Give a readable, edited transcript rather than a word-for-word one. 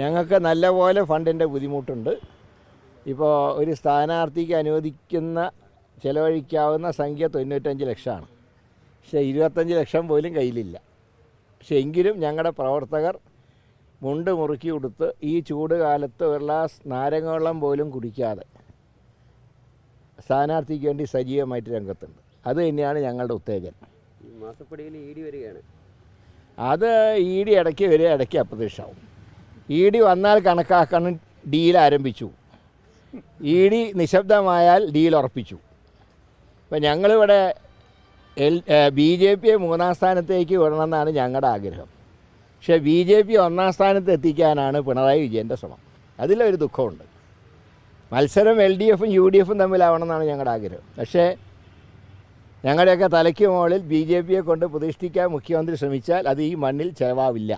ഞങ്ങൾക്ക് നല്ലപോലെ ഫണ്ടിൻ്റെ ബുദ്ധിമുട്ടുണ്ട്. ഇപ്പോൾ ഒരു സ്ഥാനാർത്ഥിക്ക് അനുവദിക്കുന്ന ചിലവഴിക്കാവുന്ന സംഖ്യ 95 ലക്ഷമാണ്. പക്ഷേ 25 ലക്ഷം പോലും കയ്യിലില്ല. പക്ഷേ എങ്കിലും ഞങ്ങളുടെ പ്രവർത്തകർ മുണ്ട് മുറുക്കി കൊടുത്ത് ഈ ചൂട് കാലത്ത് ഒരു ഗ്ലാസ് നാരങ്ങ വെള്ളം പോലും കുടിക്കാതെ സ്ഥാനാർത്ഥിക്ക് വേണ്ടി സജീവമായിട്ട് രംഗത്തുണ്ട്. അത് തന്നെയാണ് ഞങ്ങളുടെ ഉത്തേജനം. മാസപ്പടിയിൽ ED വരികയാണ്. അത് ED ഇടയ്ക്ക് വരിക, ഇടയ്ക്ക് അപ്രത്യക്ഷമാവും. ED വന്നാൽ കണക്കാക്കണം ഡീൽ ആരംഭിച്ചു, ED നിശബ്ദമായാൽ ഡീൽ ഉറപ്പിച്ചു. ഇപ്പം ഞങ്ങളിവിടെ BJP 3-ാം സ്ഥാനത്തേക്ക് വിടണമെന്നാണ് ഞങ്ങളുടെ ആഗ്രഹം. പക്ഷേ BJP 1-ാം സ്ഥാനത്ത് എത്തിക്കാനാണ് പിണറായി വിജയൻ്റെ ശ്രമം. അതിലൊരു ദുഃഖമുണ്ട്. മത്സരം LDFും UDFും തമ്മിലാവണമെന്നാണ് ഞങ്ങളുടെ ആഗ്രഹം. പക്ഷേ ഞങ്ങളുടെയൊക്കെ തലയ്ക്ക് മുകളിൽ BJPയെ കൊണ്ട് പ്രതിഷ്ഠിക്കാൻ മുഖ്യമന്ത്രി ശ്രമിച്ചാൽ അത് ഈ മണ്ണിൽ ചിലവാവില്ല.